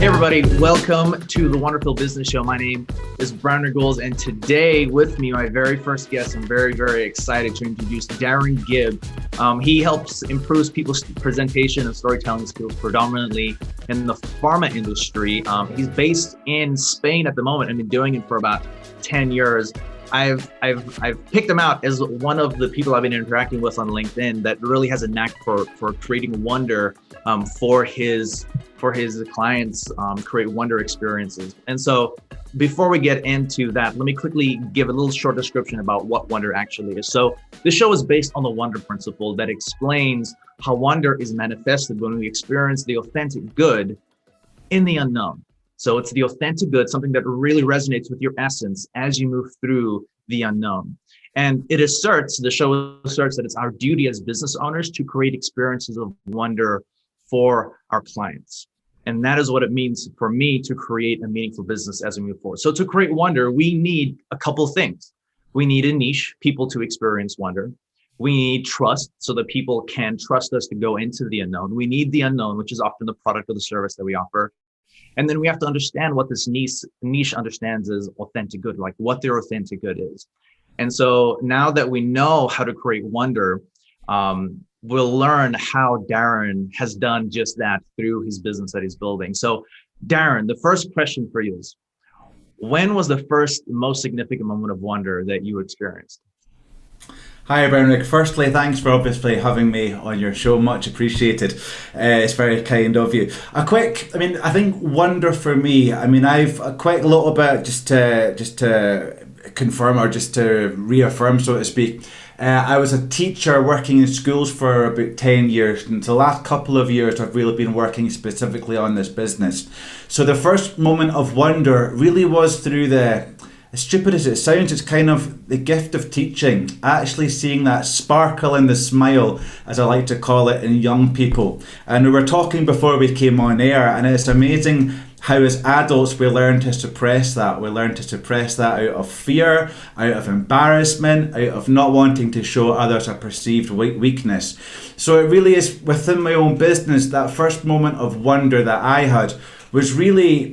Hey everybody, welcome to the Wonderfilled Business Show. My name is Brian Riggles, and today with me, my very first guest, I'm very, very excited to introduce Darren Gibb. He helps improve people's presentation and storytelling skills predominantly in the pharma industry. He's based in Spain at the moment and been doing it for about 10 years. I've picked him out as one of the people I've been interacting with on LinkedIn that really has a knack for creating wonder for his clients, create wonder experiences. And so before we get into that, let me quickly give a little short description about what wonder actually is. So this show is based on the wonder principle that explains how wonder is manifested when we experience the authentic good in the unknown. So it's the authentic good, something that really resonates with your essence as you move through the unknown. And the show asserts that it's our duty as business owners to create experiences of wonder for our clients. And that is what it means for me to create a meaningful business as we move forward. So to create wonder, we need a couple of things. We need a niche, people to experience wonder. We need trust so that people can trust us to go into the unknown. We need the unknown, which is often the product or the service that we offer. And then we have to understand what this niche understands as authentic good, like what their authentic good is. And so now that we know how to create wonder, we'll learn how Darren has done just that through his business that he's building. So Darren, the first question for you is, when was the first most significant moment of wonder that you experienced? Hi, Brian. Firstly, thanks for obviously having me on your show. Much appreciated. It's very kind of you. I think wonder for me, I've a quick little bit just to confirm or just to reaffirm, so to speak. I was a teacher working in schools for about 10 years, and the last couple of years I've really been working specifically on this business. So the first moment of wonder really was through as stupid as it sounds, it's kind of the gift of teaching, actually seeing that sparkle in the smile, as I like to call it, in young people. And we were talking before we came on air, and it's amazing how as adults we learn to suppress that. We learn to suppress that out of fear, out of embarrassment, out of not wanting to show others a perceived weakness. So it really is within my own business, that first moment of wonder that I had was really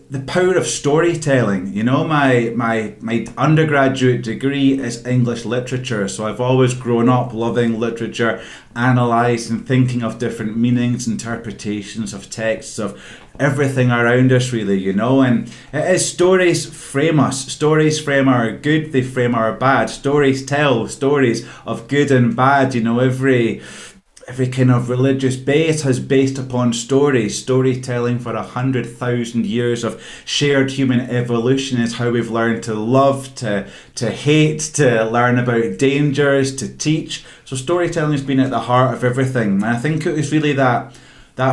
the power of storytelling. You know, my undergraduate degree is English literature, so I've always grown up loving literature, analysing, thinking of different meanings, interpretations of texts, of everything around us really, you know. And it is stories frame us. Stories frame our good, they frame our bad. Stories tell stories of good and bad, you know. Every kind of religious base is based upon storytelling. For 100,000 years of shared human evolution is how we've learned to love, to hate, to learn about dangers, to teach. So storytelling has been at the heart of everything. And I think it was really that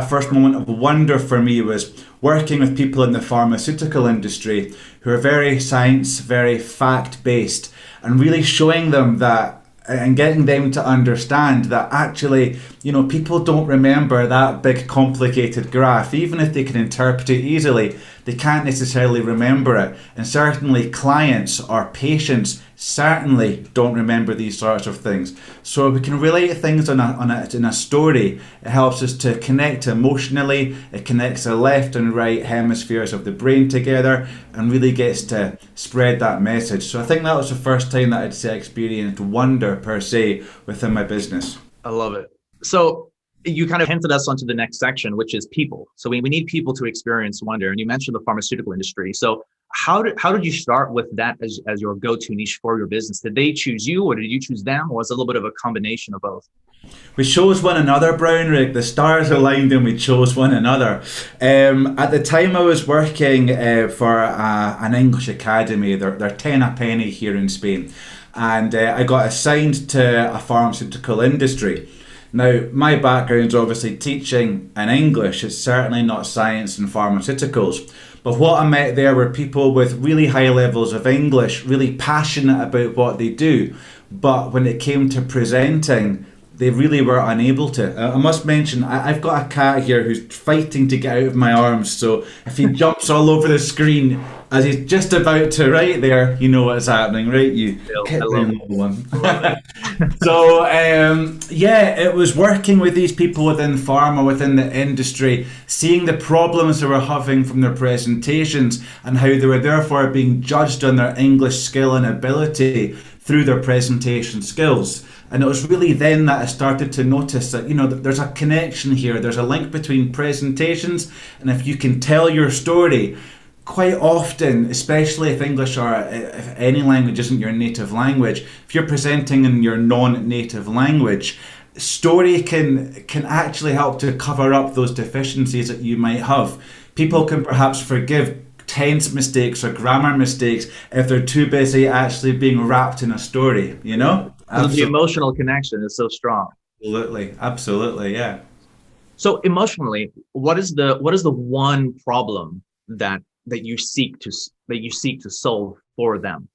first moment of wonder for me was working with people in the pharmaceutical industry who are very science, very fact-based, and really showing them that and getting them to understand that actually, you know, people don't remember that big complicated graph. Even if they can interpret it easily, they can't necessarily remember it. And certainly clients or patients certainly don't remember these sorts of things. So we can relate things in a story. It helps us to connect emotionally. It connects the left and right hemispheres of the brain together and really gets to spread that message. So I think that was the first time that I'd say I experienced wonder per se within my business. I love it. So you kind of hinted us onto the next section, which is people. So we need people to experience wonder. And you mentioned the pharmaceutical industry. So how did you start with that as your go-to niche for your business? Did they choose you, or did you choose them, or was it a little bit of a combination of both? We chose one another, Brown Rick. The stars aligned and we chose one another. At the time I was working for an English academy. They're 10 a penny here in Spain. And I got assigned to a pharmaceutical industry. Now, my background's obviously teaching and English. It's certainly not science and pharmaceuticals. But what I met there were people with really high levels of English, really passionate about what they do. But when it came to presenting, they really were unable to. I must mention, I've got a cat here who's fighting to get out of my arms, so if he jumps all over the screen as he's just about to right there, you know what's happening, right? You hit the little one. So, yeah, it was working with these people within pharma, within the industry, seeing the problems they were having from their presentations and how they were therefore being judged on their English skill and ability through their presentation skills. And it was really then that I started to notice that, you know, that there's a connection here. There's a link between presentations, and if you can tell your story, quite often, especially if English or if any language isn't your native language, if you're presenting in your non-native language, story can actually help to cover up those deficiencies that you might have. People can perhaps forgive tense mistakes or grammar mistakes if they're too busy actually being wrapped in a story, you know? The emotional connection is so strong. Absolutely, yeah. So emotionally, what is the one problem that you seek to solve for them?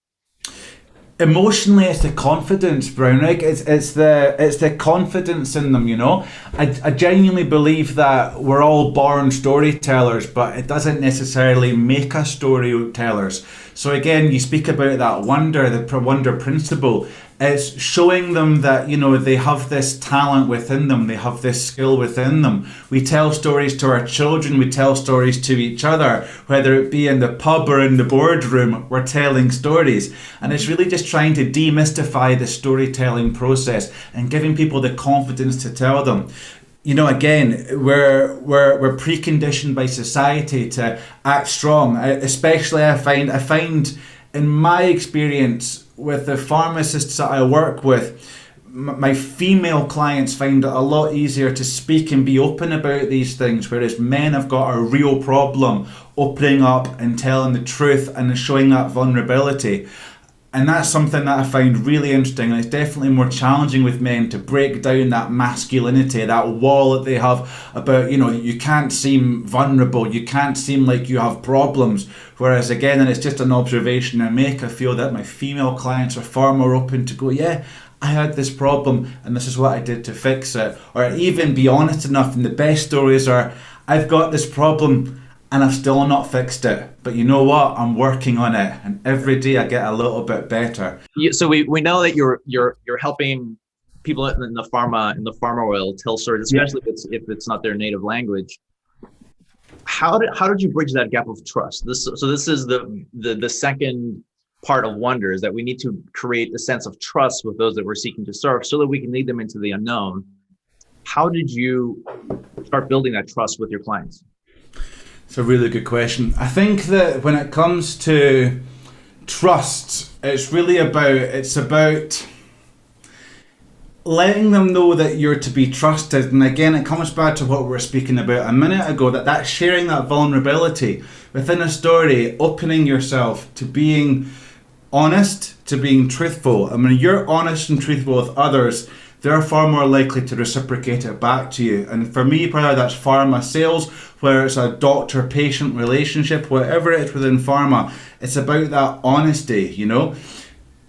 Emotionally, it's the confidence, Brownrigg. It's the confidence in them, you know. I genuinely believe that we're all born storytellers, but it doesn't necessarily make us storytellers. So again, you speak about that wonder principle. It's showing them that, you know, they have this talent within them, they have this skill within them. We tell stories to our children, we tell stories to each other, whether it be in the pub or in the boardroom, we're telling stories. And it's really just trying to demystify the storytelling process and giving people the confidence to tell them. You know, again, we're preconditioned by society to act strong. Especially I find in my experience with the pharmacists that I work with, my female clients find it a lot easier to speak and be open about these things, whereas men have got a real problem opening up and telling the truth and showing that vulnerability. And that's something that I find really interesting, and it's definitely more challenging with men to break down that masculinity, that wall that they have about, you know, you can't seem vulnerable, you can't seem like you have problems. Whereas again, and it's just an observation I make, I feel that my female clients are far more open to go, yeah, I had this problem and this is what I did to fix it. Or even be honest enough, and the best stories are, I've got this problem and I've still not fixed it, but you know what? I'm working on it, and every day I get a little bit better. So we know that you're helping people in the pharma world tell stories, especially if it's not their native language. How did you bridge that gap of trust? This is the second part of Wonder, is that we need to create a sense of trust with those that we're seeking to serve, so that we can lead them into the unknown. How did you start building that trust with your clients? It's a really good question. I think that when it comes to trust, it's about letting them know that you're to be trusted. And again, it comes back to what we were speaking about a minute ago, that sharing that vulnerability within a story, opening yourself to being honest, to being truthful. And when you're honest and truthful with others, they're far more likely to reciprocate it back to you. And for me, whether that's pharma sales, whether it's a doctor-patient relationship, whatever it is within pharma, it's about that honesty, you know?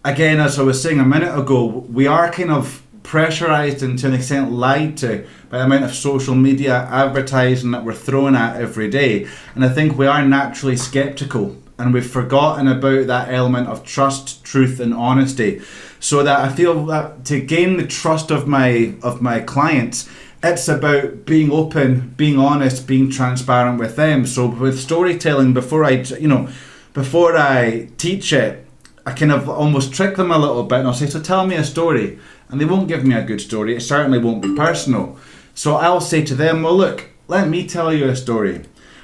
Again, as I was saying a minute ago, we are kind of pressurized and to an extent lied to by the amount of social media advertising that we're thrown at every day. And I think we are naturally skeptical, and we've forgotten about that element of trust, truth, and honesty. So that I feel that to gain the trust of my clients, it's about being open, being honest, being transparent with them. So with storytelling, before I teach it, I kind of almost trick them a little bit, and I'll say, so tell me a story. And they won't give me a good story. It certainly won't be personal. So I'll say to them, well, look, let me tell you a story.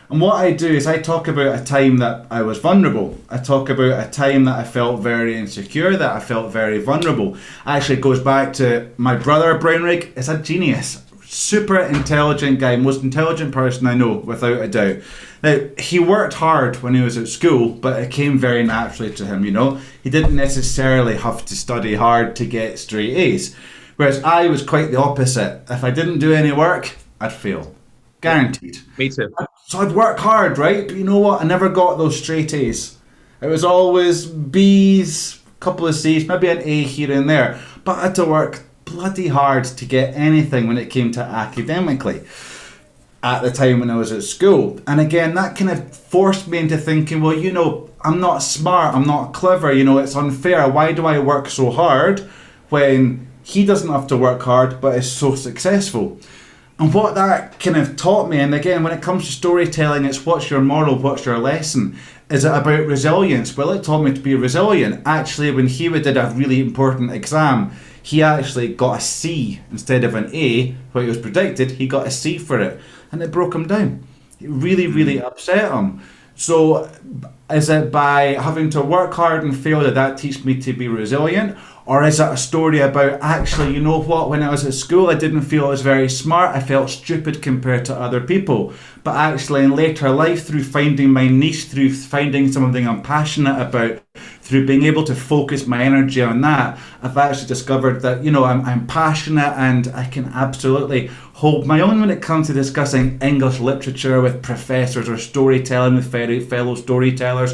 And what I do is I talk about a time that I was vulnerable. I talk about a time that I felt very insecure, that I felt very vulnerable. Actually, it goes back to my brother, Brownrigg. Is a genius. Super intelligent guy, most intelligent person I know, without a doubt. Now, he worked hard when he was at school, but it came very naturally to him, you know. He didn't necessarily have to study hard to get straight A's. Whereas I was quite the opposite. If I didn't do any work, I'd fail. Guaranteed. Me too. So I'd work hard, right? But you know what? I never got those straight A's. It was always B's, a couple of C's, maybe an A here and there. But I had to work bloody hard to get anything when it came to academically at the time when I was at school. And again, that kind of forced me into thinking, well, you know, I'm not smart, I'm not clever, you know, it's unfair. Why do I work so hard when he doesn't have to work hard but is so successful? And what that kind of taught me, and again, when it comes to storytelling, it's what's your moral, what's your lesson? Is it about resilience? Well, it taught me to be resilient. Actually, when he did a really important exam, he actually got a C instead of an A, what was predicted, he got a C for it. And it broke him down. It really, really upset him. So is it by having to work hard and fail that teach me to be resilient? Or is it a story about, actually, you know what, when I was at school, I didn't feel I was very smart. I felt stupid compared to other people. But actually, in later life, through finding my niche, through finding something I'm passionate about, through being able to focus my energy on that, I've actually discovered that, you know, I'm passionate and I can absolutely hold my own when it comes to discussing English literature with professors or storytelling with fellow storytellers,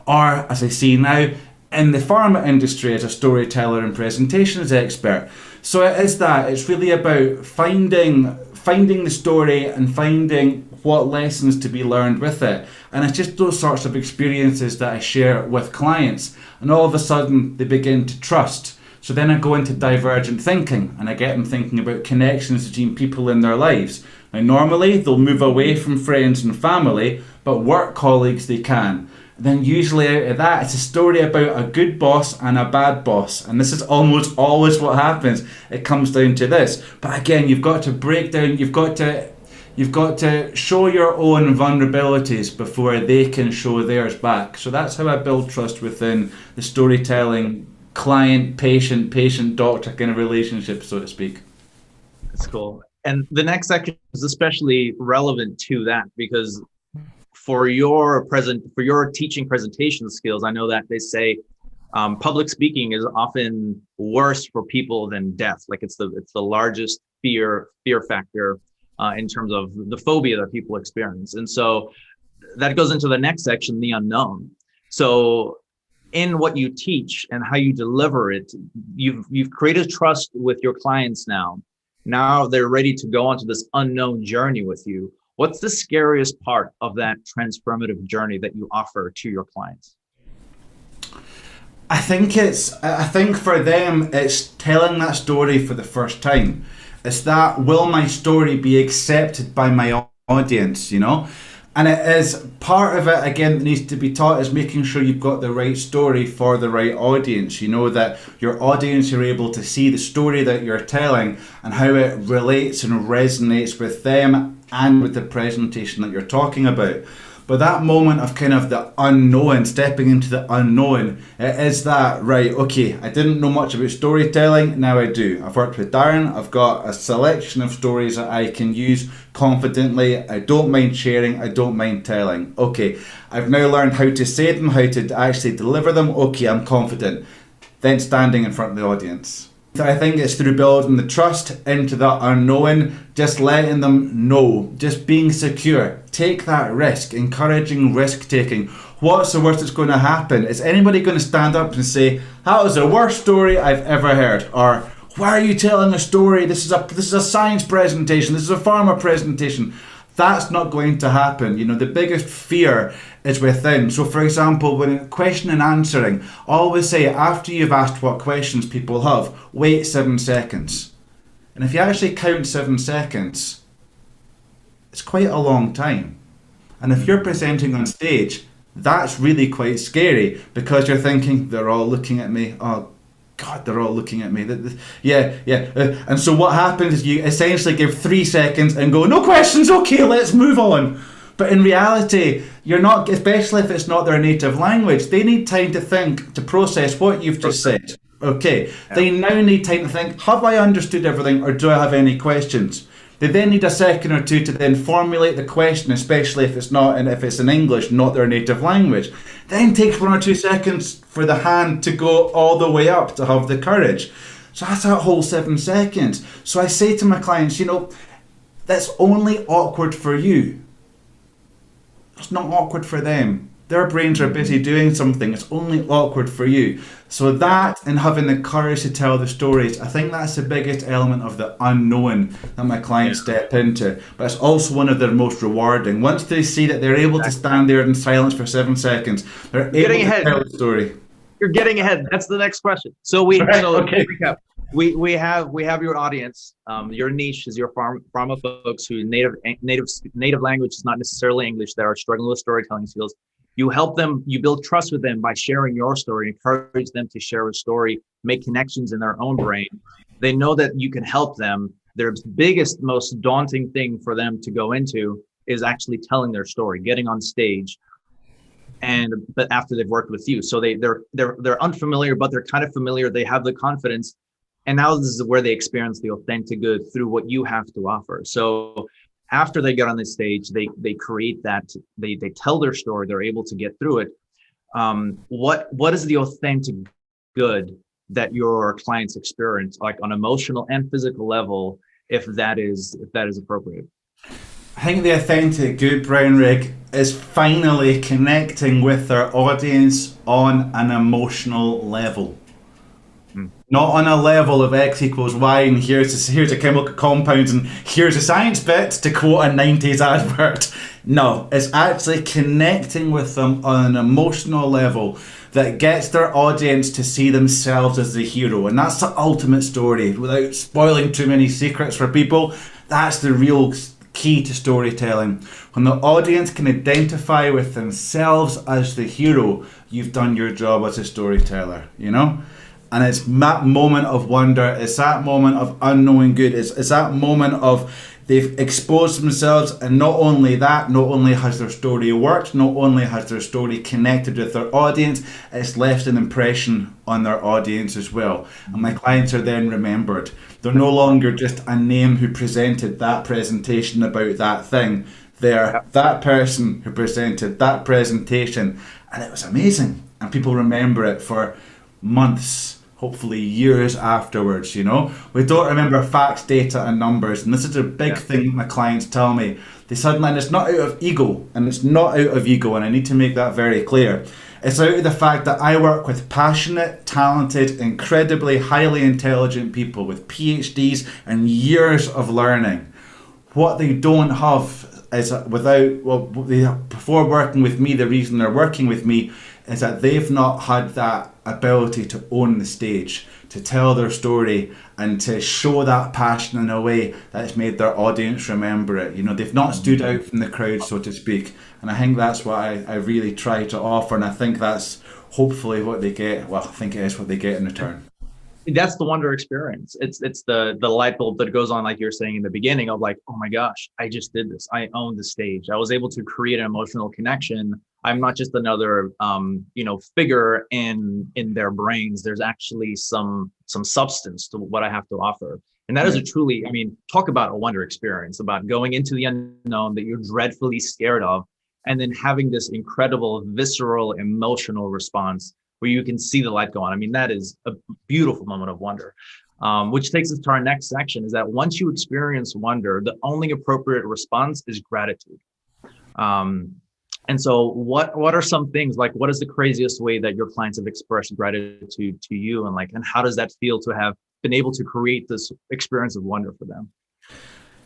or, as I see now, in the pharma industry as a storyteller and presentations expert. So it is that. It's really about finding the story and finding what lessons to be learned with it. And it's just those sorts of experiences that I share with clients. And all of a sudden, they begin to trust. So then I go into divergent thinking and I get them thinking about connections between people in their lives. Now, normally, they'll move away from friends and family, but work colleagues, they can. Then usually out of that, it's a story about a good boss and a bad boss. And this is almost always what happens. It comes down to this. But again, you've got to break down, you've got to show your own vulnerabilities before they can show theirs back. So that's how I build trust within the storytelling client, patient, doctor kind of relationship, so to speak. That's cool. And the next section is especially relevant to that because for your teaching presentation skills, I know that they say public speaking is often worse for people than death. Like it's the largest fear factor in terms of the phobia that people experience. And so that goes into the next section, the unknown. So in what you teach and how you deliver it, you've created trust with your clients now. Now they're ready to go onto this unknown journey with you. What's the scariest part of that transformative journey that you offer to your clients? I think for them, it's telling that story for the first time. It's that, will my story be accepted by my audience, you know? And it is part of it, again, that needs to be taught is making sure you've got the right story for the right audience. You know, that your audience are able to see the story that you're telling and how it relates and resonates with them and with the presentation that you're talking about. But that moment of kind of the unknown, stepping into the unknown, it is that, right, okay, I didn't know much about storytelling, now I do. I've worked with Darren, I've got a selection of stories that I can use confidently, I don't mind sharing, I don't mind telling. Okay, I've now learned how to say them, how to actually deliver them, okay, I'm confident. Then standing in front of the audience. I think it's through building the trust into that unknown, just letting them know, just being secure. Take that risk, encouraging risk taking. What's the worst that's going to happen? Is anybody going to stand up and say, that was the worst story I've ever heard? Or, why are you telling a story? This is a science presentation, this is a pharma presentation. That's not going to happen. You know, the biggest fear is within. So for example, when question and answering, I always say after you've asked what questions people have, wait 7 seconds. And if you actually count 7 seconds, it's quite a long time. And if you're presenting on stage, that's really quite scary because you're thinking, they're all looking at me. Oh, God, they're all looking at me. And so what happens is you essentially give 3 seconds and go, no questions, okay, let's move on. But in reality, you're not, especially if it's not their native language, they need time to think, to process what you've just said. Okay, they now need time to think, have I understood everything or do I have any questions? They then need a second or two to then formulate the question, especially if it's not, and if it's in English, not their native language. Then takes 1 or 2 seconds for the hand to go all the way up to have the courage. So that's that whole 7 seconds. So I say to my clients, you know, that's only awkward for you. It's not awkward for them. Their brains are busy doing something. It's only awkward for you. So that, and having the courage to tell the stories, I think that's the biggest element of the unknown that my clients step into. But it's also one of their most rewarding. Once they see that they're able to stand there in silence for 7 seconds, they're able to tell the story. You're getting ahead. That's the next question. So recap. We have your audience. Your niche is your pharma folks who native language is not necessarily English, that are struggling with storytelling skills. You help them, you build trust with them by sharing your story, encourage them to share a story, make connections in their own brain. They know that you can help them. Their biggest, most daunting thing for them to go into is actually telling their story, getting on stage. But after they've worked with you, so they're unfamiliar, but they're kind of familiar. They have the confidence, and now this is where they experience the authentic good through what you have to offer. So after they get on the stage, they create that, they tell their story, they're able to get through it. What is the authentic good that your clients experience, like on emotional and physical level, if that is appropriate? I think the authentic good, Brownrigg, is finally connecting with their audience on an emotional level. Not on a level of X equals Y and here's a chemical compound and here's a science bit, to quote a 90s advert. No, it's actually connecting with them on an emotional level that gets their audience to see themselves as the hero. And that's the ultimate story. Without spoiling too many secrets for people, that's the real key to storytelling. When the audience can identify with themselves as the hero, you've done your job as a storyteller, you know? And it's that moment of wonder, it's that moment of unknowing good, it's that moment of they've exposed themselves, and not only has their story worked, not only has their story connected with their audience, it's left an impression on their audience as well. And my clients are then remembered. They're no longer just a name who presented that presentation about that thing. They're that person who presented that presentation, and it was amazing. And people remember it for months, hopefully years afterwards, you know. We don't remember facts, data and numbers, and this is a big thing my clients tell me. They suddenly, and it's not out of ego, and I need to make that very clear. It's out of the fact that I work with passionate, talented, incredibly highly intelligent people with PhDs and years of learning. What they don't have is before working with me, the reason they're working with me is that they've not had that ability to own the stage, to tell their story and to show that passion in a way that's made their audience remember it. You know, they've not stood out from the crowd, so to speak. And I think that's what I really try to offer. And I think that's hopefully what they get. Well, I think it is what they get in return. That's the wonder experience. It's the light bulb that goes on, like you were saying in the beginning, of like, oh my gosh, I just did this. I owned the stage. I was able to create an emotional connection. I'm not just another figure in their brains. There's actually some substance to what I have to offer. And that is a truly, talk about a wonder experience, about going into the unknown that you're dreadfully scared of, and then having this incredible visceral emotional response where you can see the light go on. That is a beautiful moment of wonder, which takes us to our next section, is that once you experience wonder, the only appropriate response is gratitude. And so what are some things, like what is the craziest way that your clients have expressed gratitude to you, and how does that feel to have been able to create this experience of wonder for them?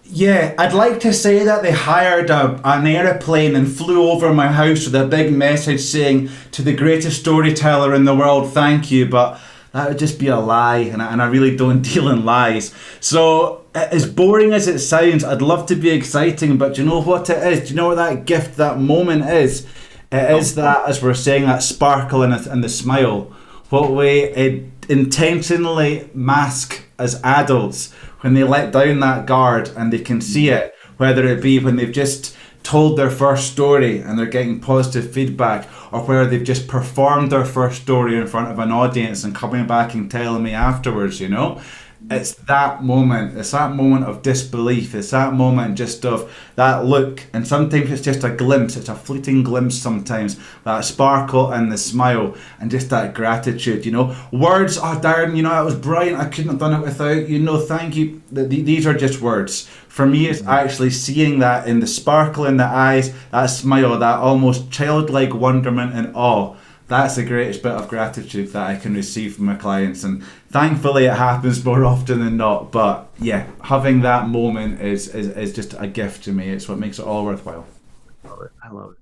Yeah, I'd like to say that they hired an aeroplane and flew over my house with a big message saying, "To the greatest storyteller in the world, thank you," but that would just be a lie, and I really don't deal in lies. So as boring as it sounds, I'd love to be exciting, but do you know what it is? Do you know what that gift, that moment is? It is that, as we're saying, that sparkle and the smile. What we intentionally mask as adults when they let down that guard and they can see it, whether it be when they've just told their first story and they're getting positive feedback, or where they've just performed their first story in front of an audience and coming back and telling me afterwards, you know. It's that moment. It's that moment of disbelief. It's that moment just of that look. And sometimes it's just a glimpse. It's a fleeting glimpse sometimes. That sparkle and the smile and just that gratitude, Words, oh, Darren, that was brilliant. I couldn't have done it without you. Thank you. These are just words. For me, it's actually seeing that in the sparkle in the eyes, that smile, that almost childlike wonderment and awe. That's the greatest bit of gratitude that I can receive from my clients, and thankfully it happens more often than not. But yeah, having that moment is just a gift to me. It's what makes it all worthwhile. I love it.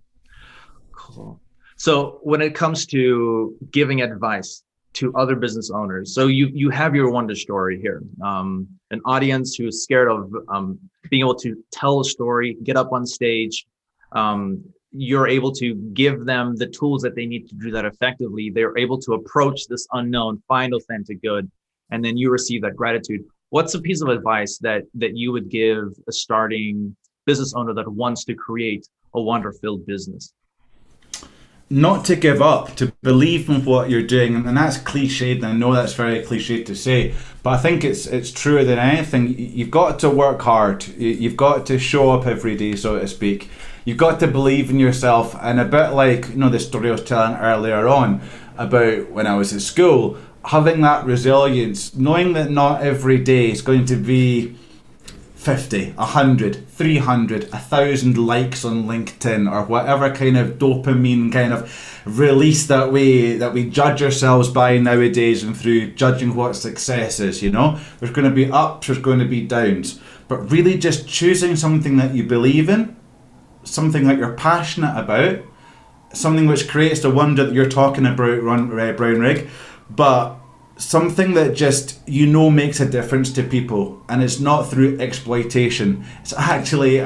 Cool. So when it comes to giving advice to other business owners, so you have your wonder story here, an audience who is scared of being able to tell a story, get up on stage. You're able to give them the tools that they need to do that effectively. They're able to approach this unknown, find authentic good, and then you receive that gratitude. What's a piece of advice that you would give a starting business owner that wants to create a wonder-filled business? Not to give up, to believe in what you're doing. And that's cliched, and I know that's very cliched to say, but I think it's truer than anything. You've got to work hard. You've got to show up every day, so to speak. You've got to believe in yourself. And a bit like, the story I was telling earlier on about when I was at school, having that resilience, knowing that not every day is going to be 50, 100, 300, 1,000 likes on LinkedIn or whatever kind of dopamine kind of release that we judge ourselves by nowadays, and through judging what success is, There's going to be ups, there's going to be downs. But really just choosing something that you believe in, something that you're passionate about, something which creates the wonder that you're talking about, Brown Rig, but something that just makes a difference to people, and it's not through exploitation. It's actually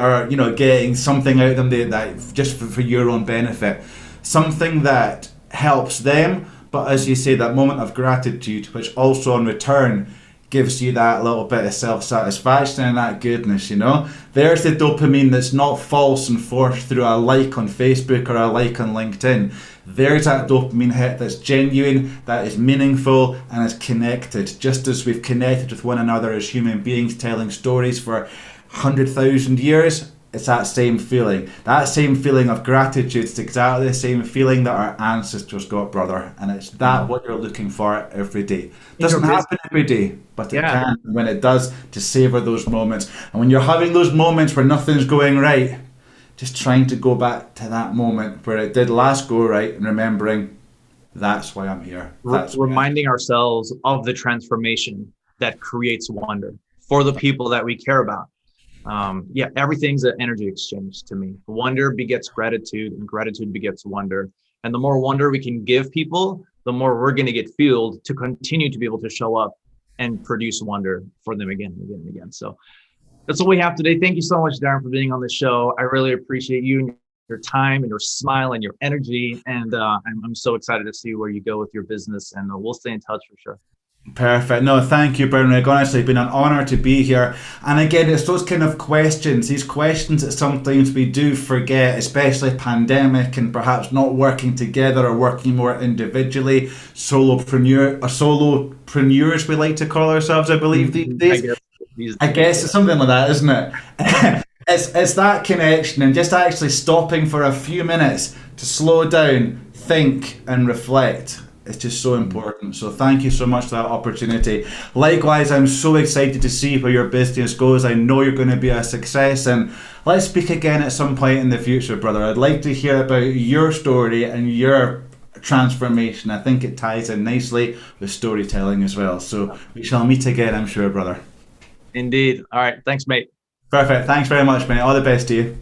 getting something out of them that just for your own benefit, something that helps them, but as you say, that moment of gratitude, which also in return gives you that little bit of self-satisfaction and that goodness, There's the dopamine that's not false and forced through a like on Facebook or a like on LinkedIn. There's that dopamine hit that's genuine, that is meaningful and is connected. Just as we've connected with one another as human beings telling stories for 100,000 years, it's that same feeling. That same feeling of gratitude. It's exactly the same feeling that our ancestors got, brother. And it's that what you're looking for every day. It doesn't happen every day, but it can. When it does, to savor those moments. And when you're having those moments where nothing's going right, just trying to go back to that moment where it did last go right, and remembering that's why I'm here. Reminding ourselves of the transformation that creates wonder for the people that we care about. Everything's an energy exchange to me. Wonder begets gratitude, and gratitude begets wonder. And the more wonder we can give people, the more we're going to get fueled to continue to be able to show up and produce wonder for them again and again and again. So that's what we have today. Thank you so much, Darren, for being on the show. I really appreciate you and your time and your smile and your energy. And I'm so excited to see where you go with your business, and we'll stay in touch for sure. Perfect. No, thank you, Brown Rig. Honestly, it's been an honour to be here. And again, it's those kind of questions, these questions that sometimes we do forget, especially pandemic and perhaps not working together or working more individually. Solopreneurs, we like to call ourselves, I believe, these days. I guess it's something like that, isn't it? It's that connection, and just actually stopping for a few minutes to slow down, think and reflect. It's just so important. So thank you so much for that opportunity. Likewise, I'm so excited to see where your business goes. I know you're going to be a success, and let's speak again at some point in the future, brother. I'd like to hear about your story and your transformation. I think it ties in nicely with storytelling as well. So we shall meet again, I'm sure, brother. Indeed. All right. Thanks, mate. Perfect. Thanks very much, mate. All the best to you.